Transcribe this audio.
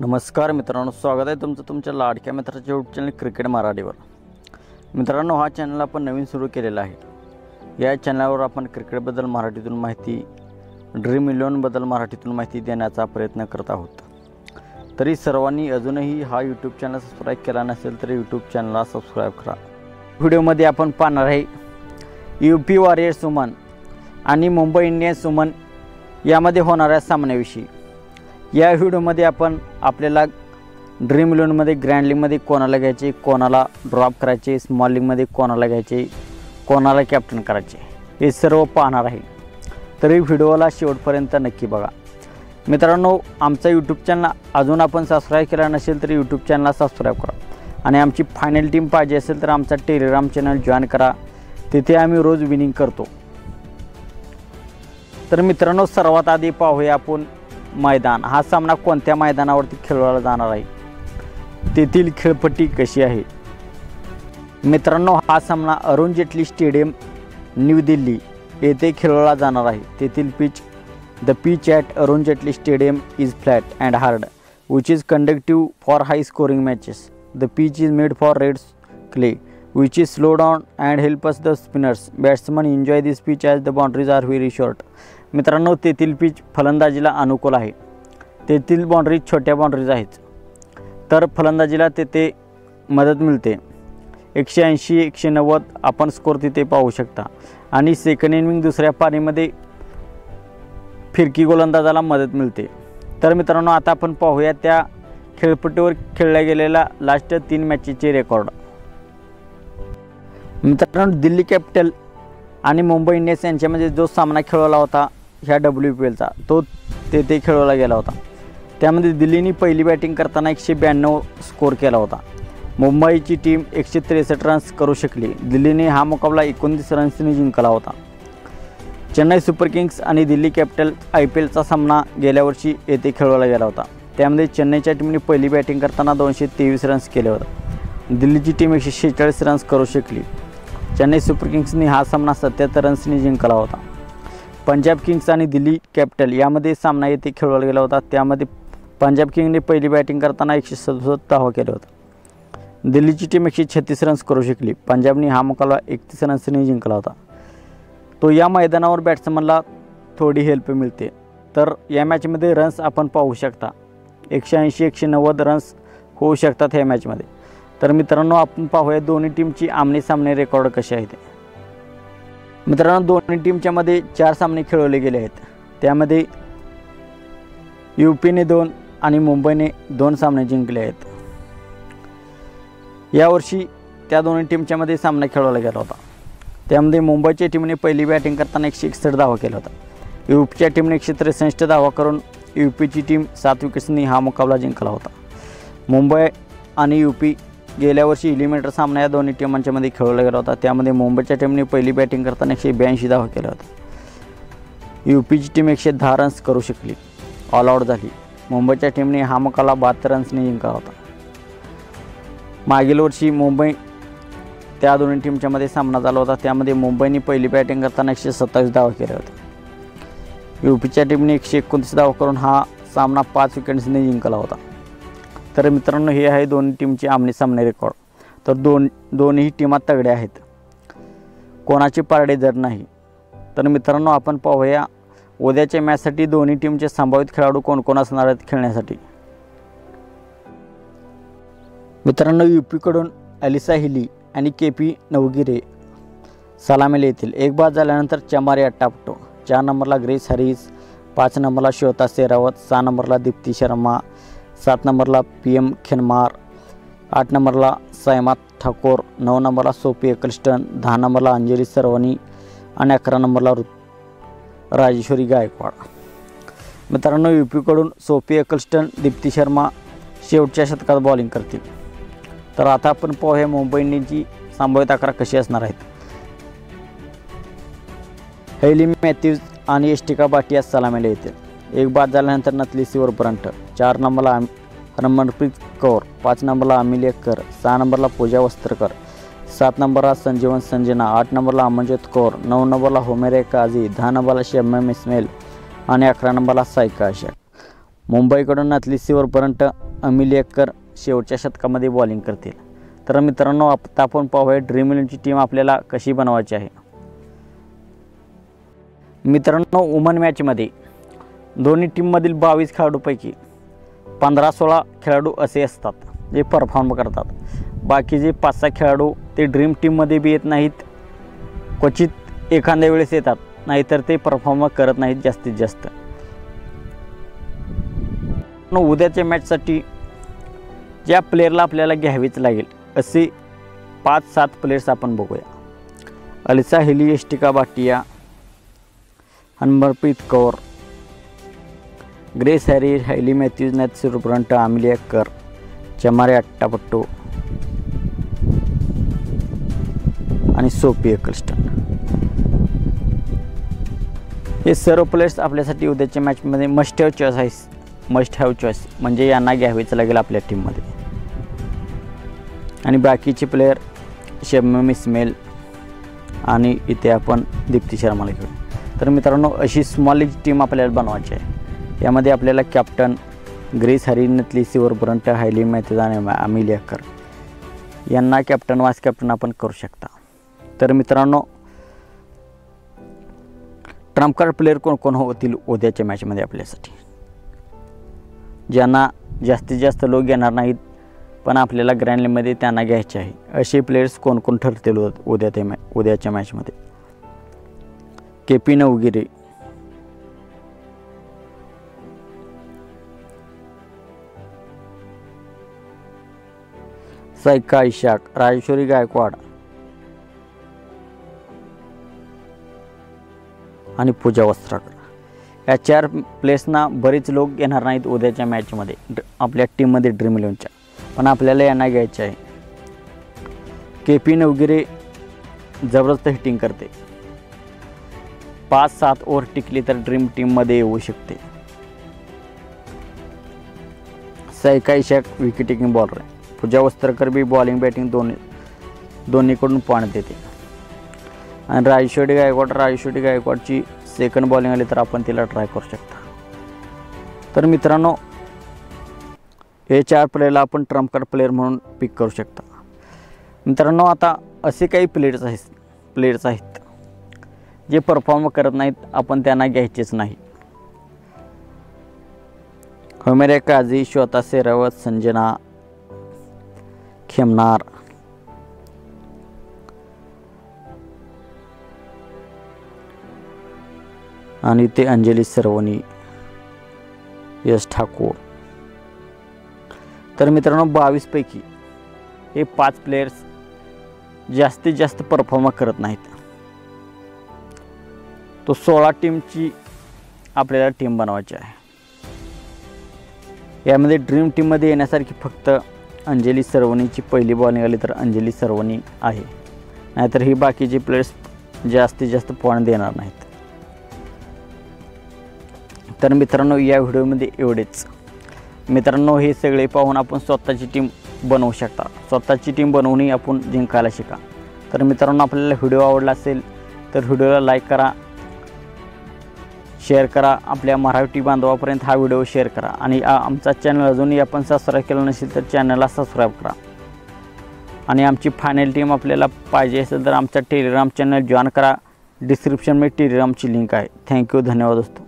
नमस्कार मित्रांनो, स्वागत आहे तुमचं तुमच्या लाडक्या मित्राच्या यूट्यूब चॅनल क्रिकेट मराठीवर। मित्रांनो, हा चॅनल आपण नवीन सुरू केलेला आहे। या चॅनलवर आपण क्रिकेटबद्दल मराठीतून माहिती, ड्रीम 11 बद्दल मराठीतून माहिती देण्याचा प्रयत्न करत आहोत। तरी सर्वांनी अजूनही हा यूट्यूब चॅनल सबस्क्राईब केला नसेल तर यूट्यूब चॅनलला सबस्क्राईब करा। व्हिडिओमध्ये आपण पाहणार आहे यूपी वॉरियर्स वुमन आणि मुंबई इंडियन्स वुमन यामध्ये होणाऱ्या सामन्याविषयी। या व्हिडिओमध्ये आपण आपल्याला ड्रीम 11 मध्ये ग्रँड लीगमध्ये कोणाला घ्यायचे, कोणाला ड्रॉप करायचे, स्मॉल लीगमध्ये कोणाला घ्यायचे, कोणाला कॅप्टन करायचे हे सर्व पाहणार आहे। तरी व्हिडिओला शेवटपर्यंत नक्की बघा। मित्रांनो, आमचा यूट्यूब चॅनल अजून आपण सबस्क्राईब केला नसेल तर यूट्यूब चॅनलला सबस्क्राईब करा आणि आमची फायनल टीम पाहिजे असेल तर आमचा टेलिग्राम चॅनल जॉईन करा, तिथे आम्ही रोज विनिंग करतो। तर मित्रांनो, सर्वात आधी पाहूया आपण मैदान। हा सामना कोणत्या मैदानावरती खेळवला जाणार आहे, तेथील खेळपट्टी कशी आहे। मित्रांनो, हा सामना अरुण जेटली स्टेडियम न्यू दिल्ली येथे खेळवला जाणार आहे। तेथील pitch the pitch at Arun Jaitley stadium is flat and hard which is conductive for high scoring matches. The pitch is made for red clay which is slow down and help us the spinners batsmen enjoy this pitch as the boundaries are very short। मित्रांनो, तेथील pitch फलंदाजीला अनुकूल आहे। तेथील boundary छोट्या boundaries आहेत, तर फलंदाजीला तेथे मदत मिळते। 180 190 आपण स्कोर तिथे पाहू शकता आणि सेकंड इनिंग दुसऱ्या पारीमध्ये फिरकी गोलंदाजाला मदत मिळते। तर मित्रांनो, आता आपण पाहूया त्या खेळपट्टीवर खेळल्या गेलेल्या लास्ट 3 मॅचेसचे रेकॉर्ड। मित्रांनो, दिल्ली कॅपिटल आणि मुंबई इंडियन्स यांच्यामध्ये जो सामना खेळवला होता ह्या WPLचा, तो तेथे खेळवला गेला होता। त्यामध्ये दिल्लीने पहिली बॅटिंग करताना 192 स्कोर केला होता। मुंबईची टीम 163 रन्स करू शकली। दिल्लीने हा मुकाबला 29 रन्सने जिंकला होता। चेन्नई सुपर किंग्स आणि दिल्ली कॅपिटल IPLचा सामना गेल्या वर्षी येथे खेळवला गेला होता। त्यामध्ये चेन्नईच्या टीमने पहिली बॅटिंग करताना 223 रन्स केले होते। दिल्लीची टीम 146 रन्स करू शकली। चेन्नई सुपर किंग्सने हा सामना 77 रन्सने जिंकला होता। पंजाब किंग्स आणि दिल्ली कॅपिटल यामध्ये सामना येथे खेळवला गेला होता। त्यामध्ये पंजाब किंगने पहिली बॅटिंग करताना 167 धावा केल्या होत्या। दिल्लीची टीम 136 रन्स करू शकली। पंजाबने हा मुकाबला 31 रन्सने जिंकला होता। तो या मैदानावर बॅट्समनला थोडी हेल्प मिळते। तर या मॅचमध्ये रन्स आपण पाहू शकता, 180 190 रन्स होऊ शकतात ह्या मॅचमध्ये। तर मित्रांनो, आपण पाहूया दोन्ही टीमची आमने सामने रेकॉर्ड कसे आहेत। मित्रांनो, दोन्ही टीमच्यामध्ये 4 सामने खेळवले गेले आहेत। त्यामध्ये यूपीने 2 आणि मुंबईने 2 सामने जिंकले आहेत। यावर्षी त्या दोन्ही टीमच्यामध्ये सामना खेळवला गेला होता। त्यामध्ये मुंबईच्या टीमने पहिली बॅटिंग करताना 161 धावा केला होता। यूपीच्या टीमने 163 धावा करून यूपीची टीम 7 विकेट्सनी हा मुकाबला जिंकला होता। मुंबई आणि यूपी गेल्या वर्षी एलिमिनेटर सामना या दोन्ही टीमांच्यामध्ये खेळवला गेला होता। त्यामध्ये मुंबईच्या टीमने पहिली बॅटिंग करताना 182 धावा केल्या होत्या। यूपीची टीम 110 रन्स करू शकली, ऑल आऊट झाली। मुंबईच्या टीमने हा मुकाबला 72 रन्सने जिंकला होता। मागील वर्षी मुंबई त्या दोन्ही टीमच्यामध्ये सामना झाला होता। त्यामध्ये मुंबईने पहिली बॅटिंग करताना 127 धावा केल्या होत्या। यूपीच्या टीमने 129 धावा करून हा सामना 5 विकेट्सने जिंकला होता। तर मित्रांनो, हे आहे दोन्ही टीमचे आमने सामने रेकॉर्ड। तर दोन्ही टीमा तगड्या आहेत, कोणाचे पारडे जड नाही। तर मित्रांनो, आपण पाहूया उद्याच्या मॅचसाठी दोन्ही टीमचे संभावित खेळाडू कोण कोण असणार आहेत खेळण्यासाठी। मित्रांनो, यूपीकडून अलिसा हिली आणि KP नवगिरे सलामीला येतील। एक बाद झाल्यानंतर चमारी अट्टापटो, 4 नंबरला ग्रेस हॅरिस, 5 नंबरला श्वेता शेरावत, 6 नंबरला दीप्ती शर्मा, 7 नंबरला PM खेनमार, 8 नंबरला सायमा ठाकूर, 9 नंबरला सोफी एकलस्टन, 10 नंबरला अंजली सरवणी आणि 11 नंबरला राजेश्वरी गायकवाड। मित्रांनो, यूपीकडून सोफी एकलस्टन, दीप्ती शर्मा शेवटच्या शतकात बॉलिंग करतील। तर आता आपण पाहूया मुंबई इंडियन्सची संभाव्यत 11 कशी असणार आहेत। हेली मॅथ्यूज आणि एस्टिका भाटिया सलामीला येतील। एक बाद झाल्यानंतर नथली सिवर ब्रंट, 4 नंबरला हरमनप्रीत कौर, 5 नंबरला अमिलिया कर, 6 नंबरला पूजा वस्त्रकर, 7 नंबरला संजीवन संजना, 8 नंबरला अमनजोत कौर, 9 नंबरला होमेरे काझी, 10 नंबरला शम्यम इस्माईल आणि 11 नंबरला सायका अशा। मुंबईकडून नथली सिवर ब्रंट अमिल एक्कर शेवटच्या शतकामध्ये बॉलिंग करतील. तर मित्रांनो आता आपण पाहूया ड्रीम 11ची टीम आपल्याला कशी बनवायची आहे. मित्रांनो वुमन मॅचमध्ये दोन्ही टीममधील 22 खेळाडूपैकी 15-16 खेळाडू असे असतात जे परफॉर्म करतात. बाकीचे 5-6 खेळाडू ते ड्रीम टीममध्ये बी येत नाहीत, क्वचित एखाद्या वेळेस येतात, नाहीतर ते परफॉर्म करत नाहीत जास्तीत जास्त. उद्याच्या मॅचसाठी ज्या प्लेअरला आपल्याला घ्यावीच लागेल असे 5-7 प्लेयर्स आपण बघूया. Alyssa Healy, Yastika Bhatia, Harmanpreet Kaur, Grace Harris, Hayley Matthews, Nat Sciver Brunt, Amelia Kerr, Chamari Athapaththu आणि सोफी एकल्स्टन. हे सर्व प्लेयर्स आपल्यासाठी उद्याच्या मॅचमध्ये मस्ट हॅव चॉईस म्हणजे यांना घ्यावेच लागेल आपल्या टीममध्ये. आणि बाकीचे प्लेयर शबनम इस्माईल आणि इथे आपण दीप्ती शर्माला घेऊ. तर मित्रांनो अशी स्मॉल लीग टीम आपल्याला बनवायची आहे. यामध्ये आपल्याला captain Grace Harris, Nat Sciver Brunt, Hayley Matthews आणि अमिल एक्कर यांना कॅप्टन वाईस कॅप्टन आपण करू शकता. तर मित्रांनो ट्रम्प कार्ड प्लेयर कोण कोण होतील उद्याच्या मॅचमध्ये आपल्यासाठी, ज्यांना जास्तीत जास्त लोक घेणार नाहीत पण आपल्याला ग्रँड लीगमध्ये त्यांना घ्यायचे आहे, असे प्लेयर्स कोण कोण ठरतील उद्याच्या मॅचमध्ये. केपी नवगिरे, सायका इशाक, राजेश्वरी गायकवाड आणि पूजा वस्त्राकर. या 4 प्लेयर्सना बरेच लोक घेणार नाहीत उद्याच्या मॅचमध्ये आपल्या टीममध्ये ड्रीम 11च्या, पण आपल्याला यांना घ्यायचे आहे. केपी नवगिरे जबरदस्त हिटिंग करते, 5-7 ओव्हर टिकली तर ड्रीम टीममध्ये येऊ शकते. Sayaka Ishaq wicket taking bowler आहे. पूजा वस्त्रकर बी बॉलिंग बॅटिंग दोन्हीकडून पॉईंट देते. आणि राजेश्वरी गायकवाडची सेकंड बॉलिंग आली तर आपण तिला ट्राय करू शकता. तर मित्रांनो हे 4 प्लेयरला आपण ट्रम्प कार्ड प्लेयर म्हणून पिक करू शकता. मित्रांनो आता असे काही प्लेयर्स आहेत जे परफॉर्म करत नाहीत, आपण त्यांना घ्यायचेच नाही. हमेरा काझी, श्वेता शेरावत, संजना खेमनार, आणि ते अंजली सरवणी, यश ठाकूर. तर मित्रांनो 22 पैकी हे 5 प्लेयर्स जास्तीत जास्त परफॉर्म करत नाहीत. तो 16 टीमची आपल्याला टीम बनवायची आहे. यामध्ये ड्रीम टीममध्ये येण्यासारखी फक्त अंजली सरवणीची पहिली बॉलिंग आली तर अंजली सरवणी आहे, नाहीतर ही बाकीचे प्लेयर्स जास्तीत जास्त पॉईंट देणार नाहीत. तर मित्रांनो या व्हिडिओमध्ये एवढेच. मित्रांनो हे सगळे पाहून आपण स्वतःची टीम बनवू शकता. स्वतःची टीम बनवूनही आपण जिंकायला शिका. तर मित्रांनो आपल्याला व्हिडिओ आवडला असेल तर व्हिडिओला लाईक करा, शेअर करा, आपल्या मराठी बांधवापर्यंत हा व्हिडिओ शेअर करा. आणि आमचा चॅनल अजूनही आपण सबस्क्राईब केलं नसेल तर चॅनलला सबस्क्राईब करा. आणि आमची फायनल टीम आपल्याला पाहिजे असेल तर आमचा टेलिग्राम चॅनल जॉईन करा. डिस्क्रिप्शनमध्ये टेलिग्रामची लिंक आहे. थँक्यू, धन्यवाद दोस्तों.